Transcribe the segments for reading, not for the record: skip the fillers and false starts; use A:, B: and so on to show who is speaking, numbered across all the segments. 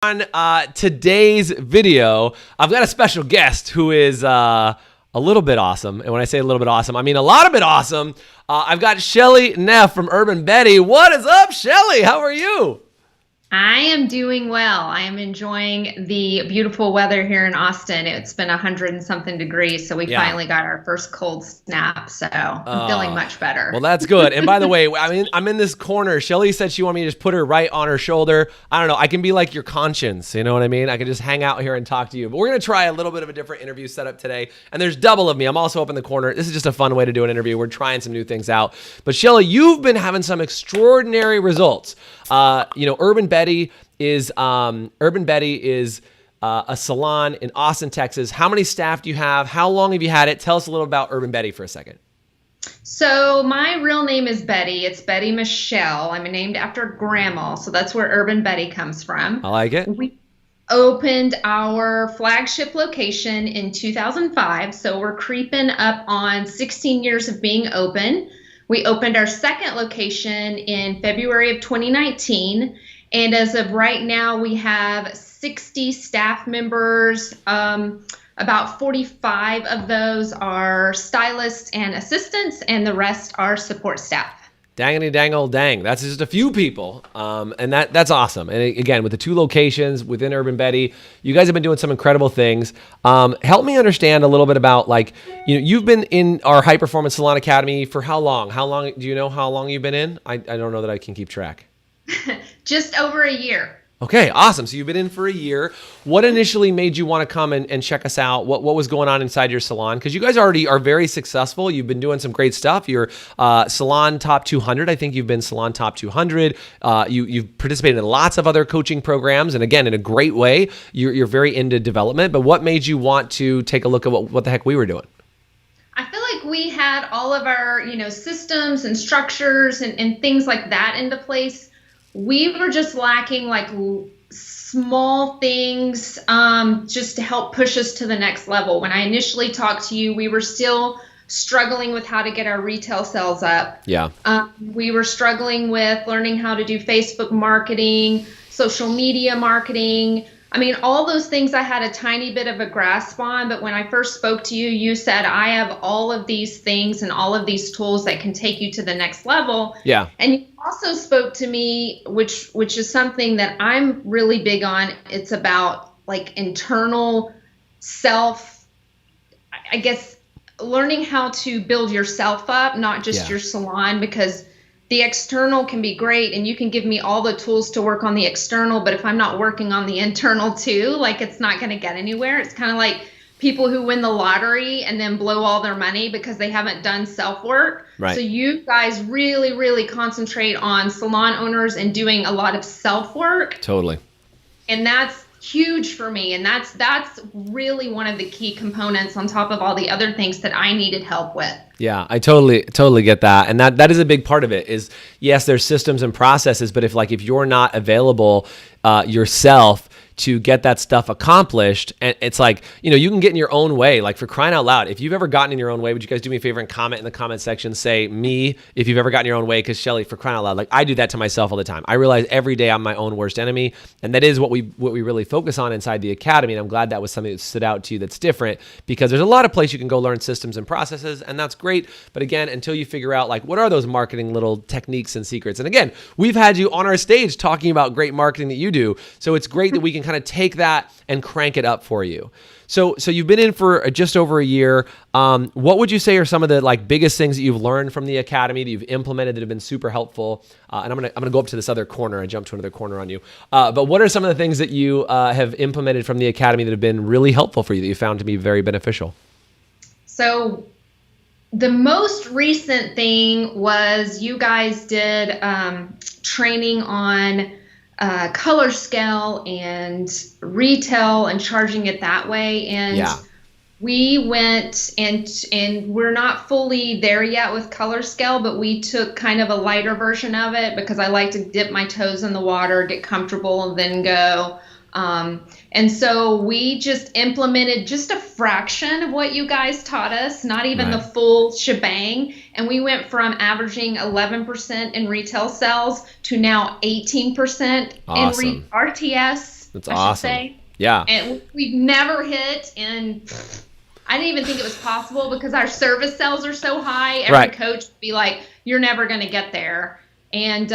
A: On today's video, I've got a special guest who is a little bit awesome. And when I say a little bit awesome, I mean a lot of bit awesome. I've got Chelle Neff from Urban Betty. What is up, Chelle? How are you?
B: I am doing well. I am enjoying the beautiful weather here in Austin. It's been 100 and something degrees, so we finally got our first cold snap. So I'm feeling much better.
A: Well, that's good. And by the way, I'm in this corner. Chelle said she wanted me to just put her right on her shoulder. I don't know. I can be like your conscience. You know what I mean? I can just hang out here and talk to you. But we're going to try a little bit of a different interview setup today. And there's double of me. I'm also up in the corner. This is just a fun way to do an interview. We're trying some new things out. But Chelle, you've been having some extraordinary results. Urban Betty is a salon in Austin, Texas. How many staff do you have? How long have you had it? Tell us a little about Urban Betty for a second.
B: So my real name is Betty. It's Betty Michelle. I'm named after Grandma, so that's where Urban Betty comes from.
A: I like it.
B: We opened our flagship location in 2005, so we're creeping up on 16 years of being open. We opened our second location in February of 2019, and as of right now, we have 60 staff members. About 45 of those are stylists and assistants, and the rest are support staff.
A: Dangity dangle dang. That's just a few people. And that's awesome. And again, with the two locations within Urban Betty, you guys have been doing some incredible things. Help me understand a little bit about, you've been in our High Performance Salon Academy for how long? Do you know how long you've been in? I don't know that I can keep track.
B: Just over a year.
A: Okay, awesome. So you've been in for a year. What initially made you want to come and check us out? What was going on inside your salon? Because you guys already are very successful. You've been doing some great stuff. You're Salon Top 200. I think you've been Salon Top 200. You've participated in lots of other coaching programs. And again, in a great way, you're very into development. But what made you want to take a look at what the heck we were doing?
B: I feel like we had all of our, systems and structures and things like that into place. We were just lacking small things just to help push us to the next level. When I initially talked to you, we were still struggling with how to get our retail sales up.
A: Yeah.
B: We were struggling with learning how to do Facebook marketing, social media marketing. I mean, all those things I had a tiny bit of a grasp on, but when I first spoke to you, you said, I have all of these things and all of these tools that can take you to the next level.
A: Yeah.
B: And you also spoke to me, which is something that I'm really big on. It's about internal self, I guess, learning how to build yourself up, not just your salon, because the external can be great and you can give me all the tools to work on the external, but if I'm not working on the internal too, it's not going to get anywhere. It's kind of like people who win the lottery and then blow all their money because they haven't done self-work.
A: Right. So
B: you guys really, really concentrate on salon owners and doing a lot of self-work.
A: Totally.
B: And that's huge for me. And that's really one of the key components on top of all the other things that I needed help with.
A: Yeah, I totally get that. And that is a big part of it is, yes, there's systems and processes, but if you're not available yourself to get that stuff accomplished, and it's you can get in your own way, for crying out loud. If you've ever gotten in your own way, would you guys do me a favor and comment in the comment section, say me, if you've ever gotten in your own way, because Chelle, for crying out loud, I do that to myself all the time. I realize every day I'm my own worst enemy, and that is what we really focus on inside the academy, and I'm glad that was something that stood out to you that's different, because there's a lot of places you can go learn systems and processes, and that's great, but again, until you figure out what are those marketing little techniques and secrets, and again, we've had you on our stage talking about great marketing that you do, so it's great that we can kind of take that and crank it up for you. So you've been in for just over a year. What would you say are some of the biggest things that you've learned from the academy that you've implemented that have been super helpful? And I'm gonna go up to this other corner and jump to another corner on you. But what are some of the things that you have implemented from the academy that have been really helpful for you that you found to be very beneficial?
B: So the most recent thing was you guys did training on color scale and retail and charging it that way. And we went and we're not fully there yet with color scale, but we took kind of a lighter version of it because I like to dip my toes in the water, get comfortable, and then go. And so we just implemented just a fraction of what you guys taught us, not even the full shebang. And we went from averaging 11% in retail sales to now 18% in RTS.
A: That's
B: I
A: awesome.
B: should say.
A: Yeah.
B: And we've never hit, and I didn't even think it was possible because our service sales are so high. Every coach would be like, you're never going to get there. And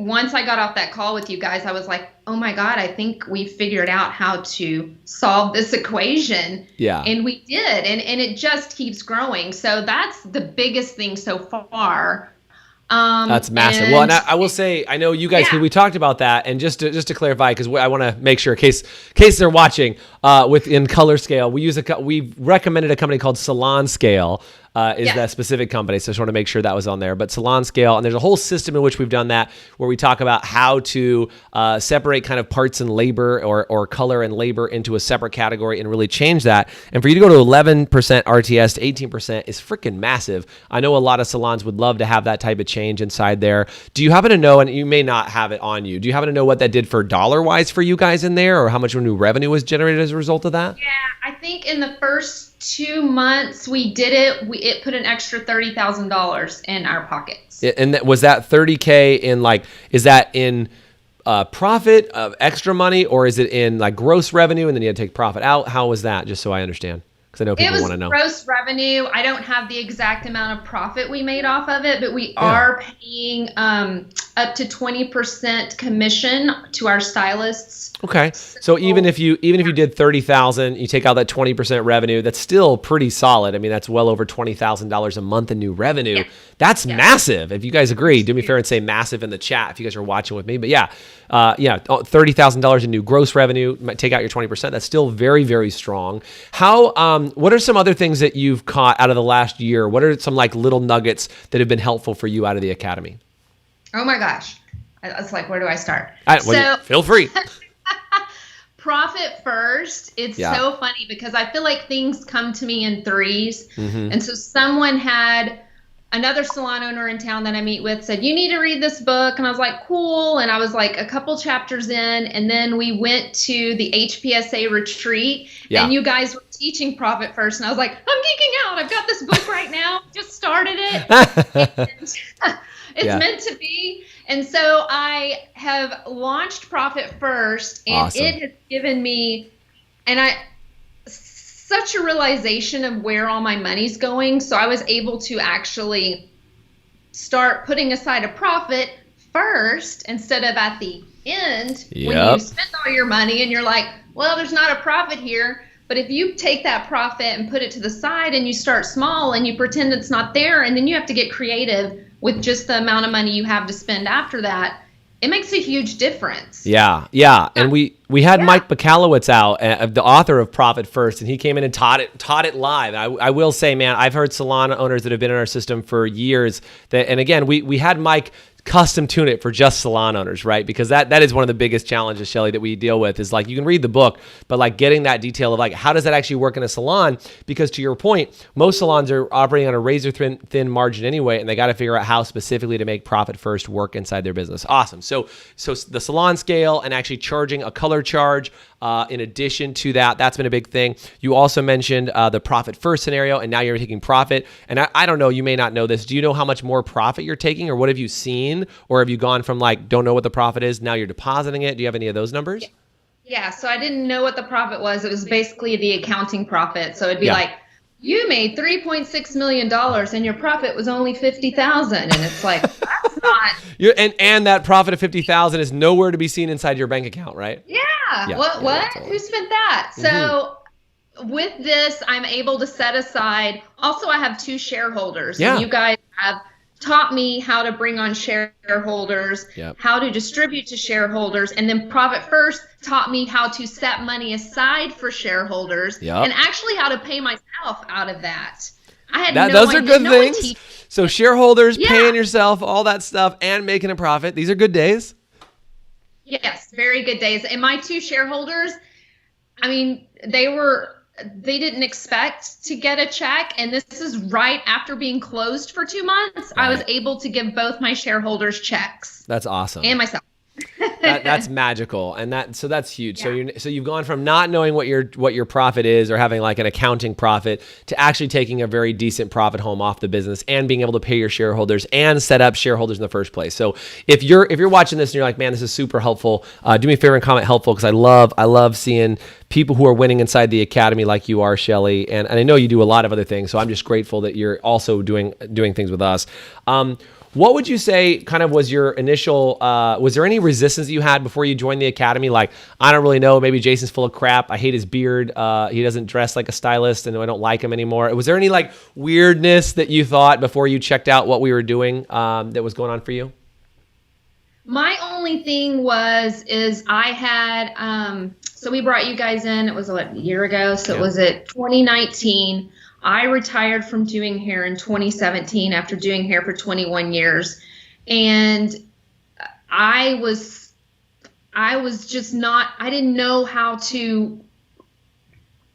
B: once I got off that call with you guys, I was like, oh my God, I think we figured out how to solve this equation.
A: Yeah.
B: And we did. And it just keeps growing. So that's the biggest thing so far.
A: That's massive. Well, and I will say, I know you guys, we talked about that, and just to clarify, because I want to make sure, in case they're watching, within Color Scale, we recommended a company called Salon Scale. That specific company. So I just want to make sure that was on there. But Salon Scale, and there's a whole system in which we've done that, where we talk about how to separate kind of parts and labor or color and labor into a separate category and really change that. And for you to go to 11% RTS to 18% is freaking massive. I know a lot of salons would love to have that type of change inside there. Do you happen to know, and you may not have it on you, do you happen to know what that did for dollar-wise for you guys in there, or how much new revenue was generated as a result of that?
B: Yeah, I think in the first 2 months we did it, it put an extra $30,000 in our pockets.
A: And was that $30K in is that in profit of extra money, or is it in gross revenue and then you had to take profit out? How was that? Just so I understand, because I know people want to know.
B: It was gross revenue. I don't have the exact amount of profit we made off of it, but we are paying up to 20% commission to our stylists.
A: Okay. So even if you did 30,000, you take out that 20% revenue, that's still pretty solid. I mean, that's well over $20,000 a month in new revenue. Yeah. That's massive. If you guys agree, do me a favor and say massive in the chat if you guys are watching with me. But $30,000 in new gross revenue, take out your 20%. That's still very, very strong. What are some other things that you've caught out of the last year? What are some little nuggets that have been helpful for you out of the academy?
B: Oh my gosh. It's where do I start?
A: Feel free.
B: Profit first. It's so funny because I feel like things come to me in threes. Mm-hmm. And so someone had another salon owner in town that I meet with said, you need to read this book. And I was like, cool. And I was a couple chapters in. And then we went to the HPSA retreat and you guys were teaching Profit First. And I was like, I'm geeking out. I've got this book right now. Just started it. It's meant to be. And so I have launched Profit First, and it has given me such a realization of where all my money's going. So I was able to actually start putting aside a profit first instead of at the end when you spend all your money and you're like, well, there's not a profit here. But if you take that profit and put it to the side and you start small and you pretend it's not there, and then you have to get creative with just the amount of money you have to spend after that, it makes a huge difference. Yeah.
A: And we had Mike Bacalowitz out, the author of Profit First, and he came in and taught it live. I will say, man, I've heard salon owners that have been in our system for years and again, we had Mike custom tune it for just salon owners, right? Because that is one of the biggest challenges, Chelle, that we deal with is you can read the book, but getting that detail of how does that actually work in a salon? Because to your point, most salons are operating on a razor thin margin anyway, and they got to figure out how specifically to make Profit First work inside their business. Awesome. So the Salon Scale and actually charging a color charge in addition to that's been a big thing. You also mentioned the Profit First scenario, and now you're taking profit. And I don't know, you may not know this. Do you know how much more profit you're taking, or what have you seen? Or have you gone from don't know what the profit is, now you're depositing it? Do you have any of those numbers?
B: Yeah, so I didn't know what the profit was. It was basically the accounting profit. So it'd be you made $3.6 million and your profit was only $50,000. And it's that's not.
A: And that profit of $50,000 is nowhere to be seen inside your bank account, right?
B: Yeah. What? Totally. Who spent that? Mm-hmm. So with this, I'm able to set aside. Also, I have 2 shareholders. Yeah. And you guys have taught me how to bring on shareholders, how to distribute to shareholders, and then Profit First taught me how to set money aside for shareholders and actually how to pay myself out of that. I had
A: those are good things. So shareholders, paying yourself, all that stuff, and making a profit. These are good days.
B: Yes, very good days. And my 2 shareholders, I mean, they didn't expect to get a check. And this is right after being closed for 2 months. Right. I was able to give both my shareholders checks.
A: That's awesome.
B: And myself.
A: That's magical, and that's huge.
B: Yeah.
A: So you've gone from not knowing what your profit is, or having like an accounting profit, to actually taking a very decent profit home off the business and being able to pay your shareholders and set up shareholders in the first place. So if you're watching this and you're like, man, this is super helpful, do me a favor and comment helpful, because I love seeing people who are winning inside the academy like you are, Chelle, and I know you do a lot of other things. So I'm just grateful that you're also doing things with us. What would you say kind of was your initial, was there any resistance that you had before you joined the academy? Like, I don't really know, maybe Jason's full of crap. I hate his beard. He doesn't dress like a stylist, and I don't like him anymore. Was there any like weirdness that you thought before you checked out what we were doing that was going on for you?
B: My only thing is I had, so we brought you guys in, it was a year ago. So it was at 2019. I retired from doing hair in 2017 after doing hair for 21 years. And I was just not, I didn't know how to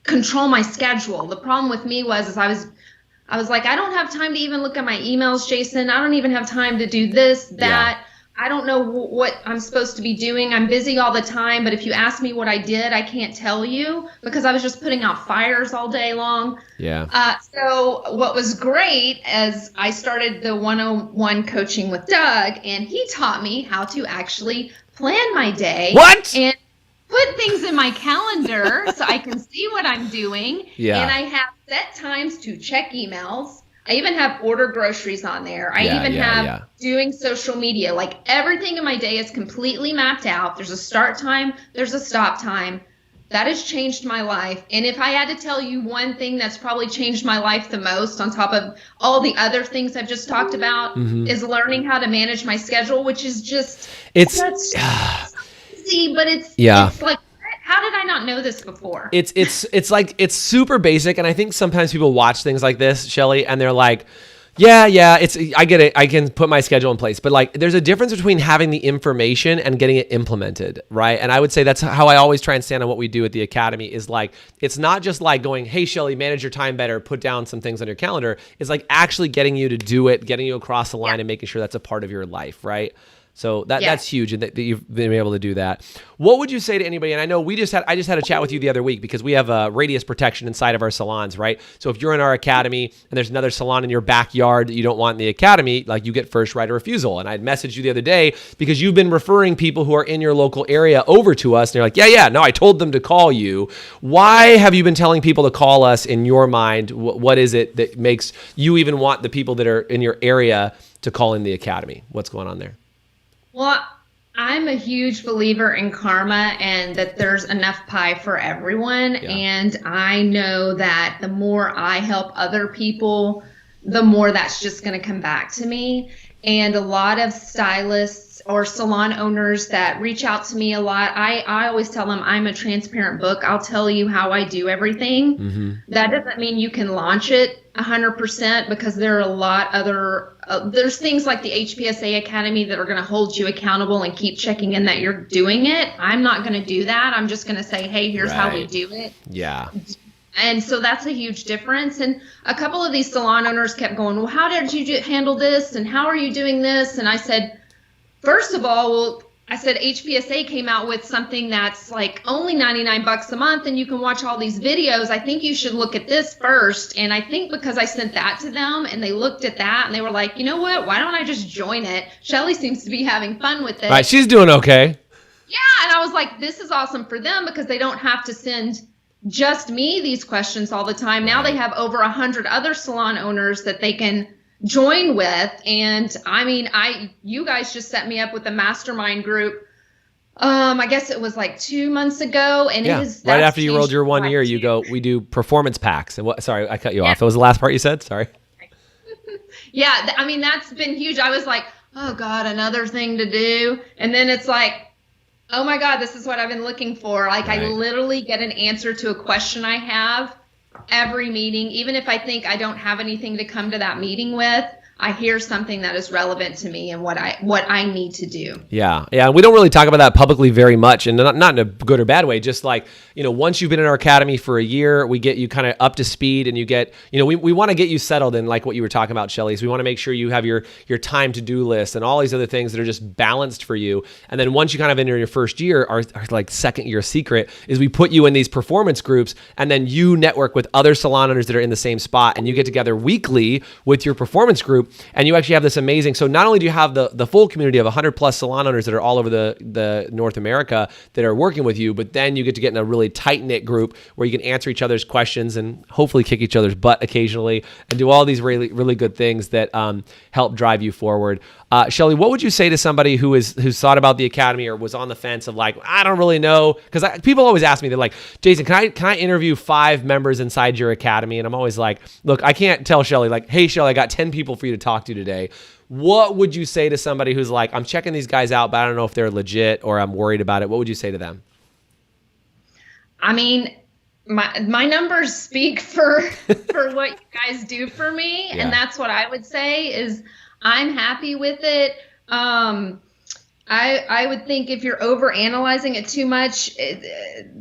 B: control my schedule. The problem with me was I was like, I don't have time to even look at my emails, Jason. I don't even have time to do this, that. I don't know what I'm supposed to be doing. I'm busy all the time, but if you ask me what I did, I can't tell you, because I was just putting out fires all day long.
A: Yeah.
B: So what was great is I started the one-on-one coaching with Doug, and he taught me how to actually plan my day.
A: What?
B: And put things in my calendar so I can see what I'm doing.
A: Yeah.
B: And I have set times to check emails. I even have order groceries on there. I even have doing social media. Like, everything in my day is completely mapped out. There's a start time. There's a stop time. That has changed my life. And if I had to tell you one thing that's probably changed my life the most, on top of all the other things I've just talked about, is learning how to manage my schedule, which is just, it's easy, but it's like, how did I not know this before?
A: It's like, it's super basic. And I think sometimes people watch things like this, Chelle, and they're like, I get it. I can put my schedule in place, but like, there's a difference between having the information and getting it implemented. Right. And I would say that's how I always try and stand on what we do at the academy, is like, it's not just like going, hey, Chelle, manage your time better, put down some things on your calendar. It's like actually getting you to do it, getting you across the line and making sure that's a part of your life. Right. So that's huge, and that you've been able to do that. What would you say to anybody? And I know I just had a chat with you the other week, because we have a radius protection inside of our salons, right? So if you're in our academy and there's another salon in your backyard that you don't want in the academy, like, you get first right of refusal. And I messaged you the other day because you've been referring people who are in your local area over to us, and they're like, no, I told them to call you. Why have you been telling people to call us in your mind? What is it that makes you even want the people that are in your area to call in the academy? What's going on there?
B: Well, I'm a huge believer in karma, and that there's enough pie for everyone. Yeah. And I know that the more I help other people, the more that's just going to come back to me. And a lot of stylists or salon owners that reach out to me a lot, I always tell them I'm a transparent book. I'll tell you how I do everything. Mm-hmm. That doesn't mean you can launch it 100%, because there are a lot other there's things like the HPSA Academy that are going to hold you accountable and keep checking in that you're doing it. I'm not going to do that. I'm just going to say, hey, here's how we do it.
A: Yeah.
B: And so that's a huge difference. And a couple of these salon owners kept going, well, how did you handle this? And how are you doing this? And I said, first of all, HPSA came out with something that's like only $99 a month, and you can watch all these videos. I think you should look at this first. And I think because I sent that to them and they looked at that and they were like, you know what? Why don't I just join it? Chelle seems to be having fun with it.
A: Right. She's doing okay.
B: Yeah. And I was like, this is awesome for them, because they don't have to send just me these questions all the time. Now they have over 100 other salon owners that they can join with. And I mean, you guys just set me up with a mastermind group. I guess it was like 2 months ago, and
A: right after you rolled your 1 year, you go, we do performance packs. And sorry, I cut you off. It was the last part you said. Sorry.
B: Yeah. I mean, that's been huge. I was like, oh God, another thing to do. And then it's like, oh my God, this is what I've been looking for. Like, I literally get an answer to a question I have every meeting. Even if I think I don't have anything to come to that meeting with, I hear something that is relevant to me and what I need to do.
A: Yeah. Yeah. We don't really talk about that publicly very much, and not in a good or bad way. Just like, once you've been in our academy for a year, we get you kind of up to speed, and you get, we want to get you settled in, like what you were talking about, Chelle. So we want to make sure you have your time to-do list and all these other things that are just balanced for you. And then once you kind of enter your first year, our like second year secret is we put you in these performance groups, and then you network with other salon owners that are in the same spot, and you get together weekly with your performance group, and you actually have this amazing, so not only do you have the full community of 100 plus salon owners that are all over the North America that are working with you, but then you get to get in a really tight knit group where you can answer each other's questions and hopefully kick each other's butt occasionally and do all these really, really good things that help drive you forward. Chelle, what would you say to somebody who's thought about the academy or was on the fence of like, I don't really know? Because people always ask me, they're like, Jason, can I interview 5 members inside your academy? And I'm always like, look, I can't tell Chelle, like, hey, Chelle, I got 10 people for you to talk to today. What would you say to somebody who's like, I'm checking these guys out, but I don't know if they're legit or I'm worried about it? What would you say to them?
B: I mean, my numbers speak for what you guys do for me. Yeah. And that's what I would say is I'm happy with it. I would think if you're over analyzing it too much,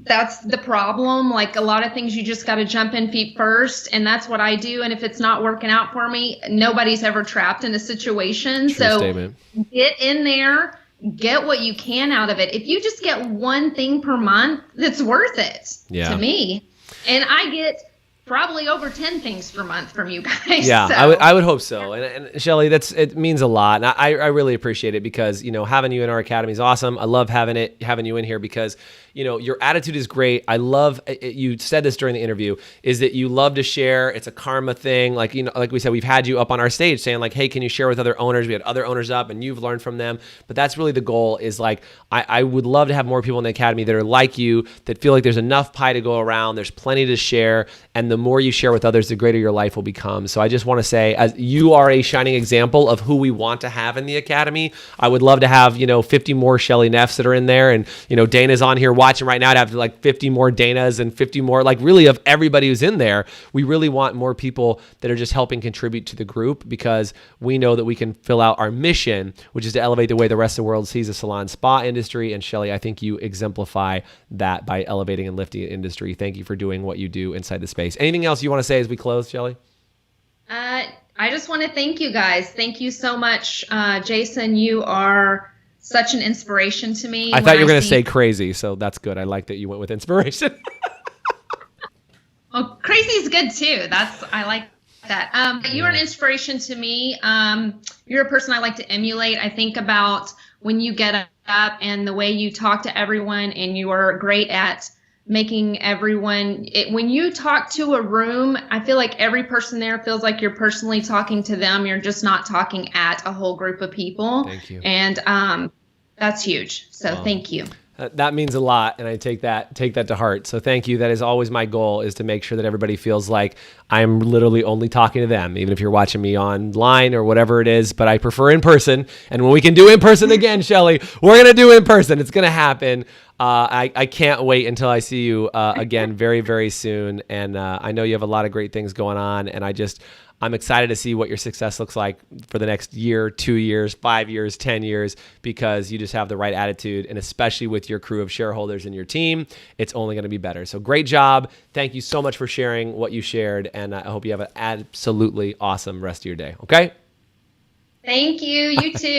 B: that's the problem. Like a lot of things, you just got to jump in feet first. And that's what I do. And if it's not working out for me, nobody's ever trapped in a situation.
A: True statement.
B: Get in there, get what you can out of it. If you just get one thing per month, that's worth it to me. And I get probably over 10 things per month from you guys.
A: Yeah,
B: so.
A: I would hope so. And Chelle, it means a lot. And I really appreciate it because, having you in our academy is awesome. I love having you in here because, your attitude is great. I love, you said this during the interview, is that you love to share. It's a karma thing. Like, like we said, we've had you up on our stage saying like, hey, can you share with other owners? We had other owners up and you've learned from them. But that's really the goal is like, I would love to have more people in the academy that are like you, that feel like there's enough pie to go around. There's plenty to share. And the more you share with others, the greater your life will become. So I just want to say, as you are a shining example of who we want to have in the academy, I would love to have, 50 more Chelle Neffs that are in there. And, Dana's on here watching right now. I'd have like 50 more Danas and 50 more, like really of everybody who's in there. We really want more people that are just helping contribute to the group because we know that we can fill out our mission, which is to elevate the way the rest of the world sees the salon spa industry. And Chelle, I think you exemplify that by elevating and lifting the industry. Thank you for doing what you do inside the space. Anything else you want to say as we close, Chelle?
B: I just want to thank you guys. Thank you so much. Jason, you are such an inspiration to me.
A: I thought you were going to say crazy, so that's good. I like that you went with inspiration.
B: Well, crazy is good too. I like that. You're an inspiration to me. You're a person I like to emulate. I think about when you get up and the way you talk to everyone, and you are great at making everyone, when you talk to a room, I feel like every person there feels like you're personally talking to them. You're just not talking at a whole group of people.
A: Thank you.
B: And that's huge. So thank you.
A: That means a lot, and I take that to heart. So thank you. That is always my goal, is to make sure that everybody feels like I'm literally only talking to them, even if you're watching me online or whatever it is. But I prefer in person. And when we can do in person again, Chelle, we're going to do in person. It's going to happen. I can't wait until I see you again very, very soon. And I know you have a lot of great things going on, and I'm excited to see what your success looks like for the next year, 2 years, 5 years, 10 years, because you just have the right attitude. And especially with your crew of shareholders and your team, it's only going to be better. So great job. Thank you so much for sharing what you shared. And I hope you have an absolutely awesome rest of your day. Okay?
B: Thank you. You too.